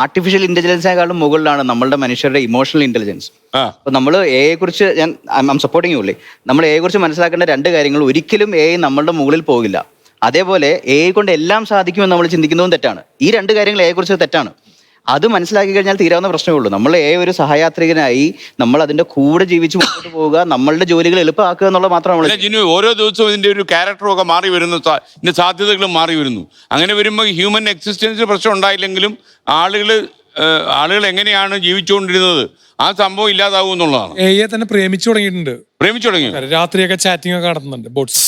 Artificial ഇന്റലിജൻസിനെക്കാളും മുകളിലാണ് നമ്മളുടെ മനുഷ്യരുടെ ഇമോഷണൽ ഇന്റലിജൻസ്. അപ്പൊ നമ്മൾ എയെ കുറിച്ച് ഞാൻ സപ്പോർട്ടിങ് ഉള്ളേ, നമ്മൾ എയെ കുറിച്ച് മനസ്സിലാക്കേണ്ട രണ്ട് കാര്യങ്ങൾ. ഒരിക്കലും എ നമ്മളുടെ മുകളിൽ പോകില്ല. അതേപോലെ എ കൊണ്ട് എല്ലാം സാധിക്കുമെന്ന് നമ്മൾ ചിന്തിക്കുന്നതും തെറ്റാണ്. ഈ രണ്ട് കാര്യങ്ങൾ എയെ കുറിച്ച് തെറ്റാണ്. അത് മനസ്സിലാക്കി കഴിഞ്ഞാൽ തീരാവുന്ന പ്രശ്നമേ ഉള്ളൂ. നമ്മൾ ഒരു സഹയാത്രികനായി നമ്മൾ അതിന്റെ കൂടെ ജീവിച്ച് മുന്നോട്ട് പോവുക, നമ്മളുടെ ജോലികൾ എളുപ്പമാക്കുക എന്നുള്ളത് മാത്രമാണ്. ജിനു, ഓരോ ദിവസവും ഇതിന്റെ ഒരു ക്യാരക്ടറും ഒക്കെ മാറി വരുന്നു, ഇതിന്റെ സാധ്യതകളും മാറി വരുന്നു. അങ്ങനെ വരുമ്പോൾ ഹ്യൂമൻ എക്സിസ്റ്റൻസിന് പ്രശ്നം ഉണ്ടായില്ലെങ്കിലും ആളുകൾ എങ്ങനെയാണ് ജീവിച്ചുകൊണ്ടിരുന്നത് ആ സംഭവം ഇല്ലാതാവും എന്നുള്ളതാണ്. എയെ തന്നെ പ്രേമിച്ചു തുടങ്ങിയിട്ടുണ്ട്. പ്രേമിച്ചു തുടങ്ങി, രാത്രിയൊക്കെ ചാറ്റിംഗ് ഒക്കെ നടത്തുന്നുണ്ട് ബോട്ട്സ്.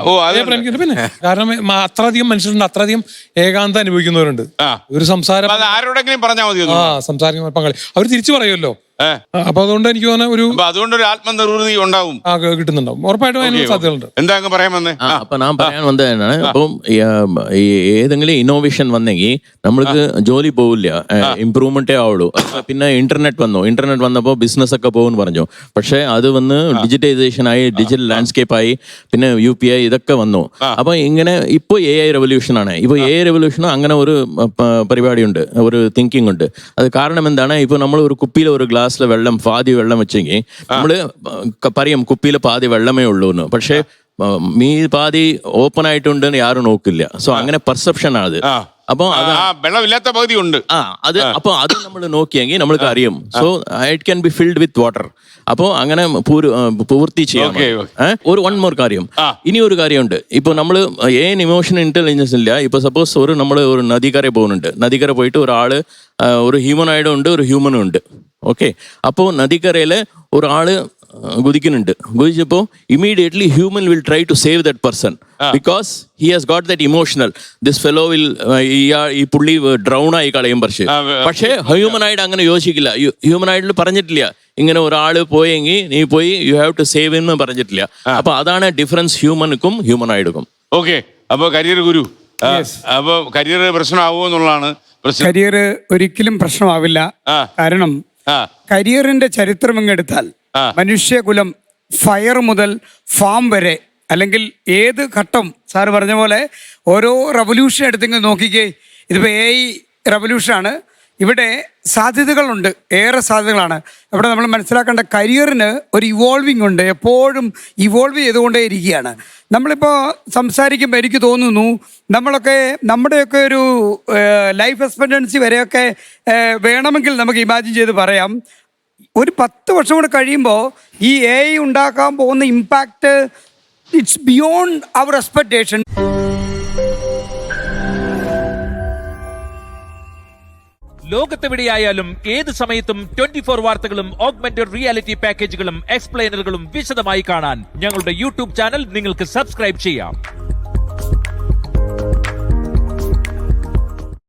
ഓ, അതെ, പ്രേമിക്കുന്നുണ്ട്. പിന്നെ കാരണം അത്രയധികം മനുഷ്യരുണ്ട്, അത്രയധികം ഏകാന്തം അനുഭവിക്കുന്നവരുണ്ട്. ഒരു സംസാരം ആരോടെങ്കിലും പറഞ്ഞാൽ മതി. സംസാരിക്കുന്ന പങ്കാളി അവർ തിരിച്ചു പറയുമല്ലോ. അപ്പൊ അതുകൊണ്ട് എനിക്ക് തോന്നുന്ന അതുകൊണ്ടൊരു ആത്മനിർവൃതി ഉണ്ടാവും, കിട്ടുന്നുണ്ടാവും. ഉറപ്പായിട്ടും അതിനുള്ള സാധ്യതകളുണ്ട്. എന്താ പറയാൻ വന്നേ? അപ്പൊ ഞാൻ പറയാൻ വന്നതാണ്, അപ്പം ഏതെങ്കിലും ഇന്നോവേഷൻ വന്നെങ്കിൽ നമ്മൾക്ക് ജോലി പോവില്ല, ഇമ്പ്രൂവ്മെന്റേ ആവുള്ളൂ. പിന്നെ ഇന്റർനെറ്റ് വന്നപ്പോൾ ബിസിനസ് ഒക്കെ പോകും പറഞ്ഞു. പക്ഷെ അത് വന്ന് ഡിജിറ്റൈസേഷൻ ആയി, ഡിജിറ്റൽ ലാൻഡ്സ്കേപ്പ് ആയി, പിന്നെ UPI ഇതൊക്കെ വന്നു. അപ്പൊ ഇങ്ങനെ ഇപ്പൊ AI റെവല്യൂഷൻ ആണ്. ഇപ്പൊ AI റെവല്യൂഷനും അങ്ങനെ ഒരു പരിപാടിയുണ്ട്, ഒരു തിങ്കിങ് ഉണ്ട്. അത് കാരണം എന്താണ്? ഇപ്പൊ നമ്മൾ ഒരു കുപ്പിയിൽ ഒരു ഗ്ലാസ്സിലെ വെള്ളം പാതി വെള്ളം വെച്ചെങ്കിൽ നമ്മള് പറയും കുപ്പിയിൽ പാതി വെള്ളമേ ഉള്ളൂ എന്ന്. പക്ഷെ പാതി ഓപ്പൺ ആയിട്ടുണ്ടെന്ന് ആരും നോക്കില്ല. സോ അങ്ങനെ പെർസെപ്ഷൻ ആണ് അത്. അപ്പൊ വെള്ളമില്ലാത്ത പകുതി ഉണ്ട്. അപ്പൊ അത് നമ്മൾ നോക്കിയെങ്കിൽ നമ്മൾക്ക് അറിയും. So it can be filled with water. അപ്പൊ അങ്ങനെ പൂർത്തി ചെയ്യാം. വൺ മോർ കാര്യം, ഇനി ഒരു കാര്യമുണ്ട്. ഇപ്പൊ നമ്മള് ഇമോഷണൽ ഇന്റലിജൻസ് ഇല്ല. ഇപ്പൊ സപ്പോസ് നമ്മൾ ഒരു നദിക്കര പോകുന്നുണ്ട്. നദിക്കര പോയിട്ട് ഒരു ഹ്യൂമനായിഡും ഉണ്ട്, ഒരു ഹ്യൂമനും ഉണ്ട്. ഓക്കെ, അപ്പോൾ നദിക്കരയില് ഒരാള് കുതിച്ചപ്പോൾ immediately human will try to save that person because he has got that emotional. This fellow will ഈ പുള്ളി ഡ്രൗൺ ആയി കളയും. പക്ഷേ ഹ്യൂമനായിട്ട് അങ്ങനെ യോജിക്കില്ല. ഹ്യൂമനായിട്ട് പറഞ്ഞിട്ടില്ല ഇങ്ങനെ ഒരാള് പോയെങ്കിൽ നീ പോയി യു ഹാവ് ടു സേവ് എന്ന് പറഞ്ഞിട്ടില്ല. അപ്പൊ അതാണ് ഡിഫറൻസ് ഹ്യൂമനുക്കും ഹ്യൂമനായിടുക്കും. ഓക്കെ, അപ്പൊ കരിയർ ഗുരു, അപ്പൊ കരിയർ പ്രശ്നമാവുമോ എന്നുള്ളതാണ്. കരിയർ ഒരിക്കലും പ്രശ്നമാവില്ല. കാരണം കരിയറിന്റെ ചരിത്രം ഇങ്ങെടുത്താൽ മനുഷ്യകുലം ഫയർ മുതൽ ഫാം വരെ, അല്ലെങ്കിൽ ഏത് ഘട്ടം സാറ് പറഞ്ഞ പോലെ ഓരോ റവല്യൂഷൻ എടുത്തെങ്കിൽ നോക്കിക്കേ. ഇതിപ്പോൾ AI റവല്യൂഷനാണ്. ഇവിടെ സാധ്യതകളുണ്ട്, ഏറെ സാധ്യതകളാണ്. ഇവിടെ നമ്മൾ മനസ്സിലാക്കേണ്ട കരിയറിന് ഒരു ഇവോൾവിങ് ഉണ്ട്, എപ്പോഴും ഇവോൾവ് ചെയ്തുകൊണ്ടേ ഇരിക്കുകയാണ്. നമ്മളിപ്പോൾ സംസാരിക്കുമ്പോൾ എനിക്ക് തോന്നുന്നു നമ്മുടെയൊക്കെ ഒരു ലൈഫ് എക്സ്പെക്റ്റൻസി വരെയൊക്കെ വേണമെങ്കിൽ നമുക്ക് ഇമാജിൻ ചെയ്ത് പറയാം. ഒരു 10 വർഷം കൂടെ കഴിയുമ്പോൾ ഈ AI ഉണ്ടാക്കാൻ പോകുന്ന impact it's beyond our expectation. ലോകത്തെവിടെയായാലും ഏത് സമയത്തും 24 വാർത്തകളും ഓഗ്മെന്റഡ് റിയാലിറ്റി പാക്കേജുകളും എക്സ്പ്ലെയിനറുകളും വിശദമായി കാണാൻ ഞങ്ങളുടെ YouTube ചാനൽ നിങ്ങൾക്ക് സബ്സ്ക്രൈബ് ചെയ്യാം.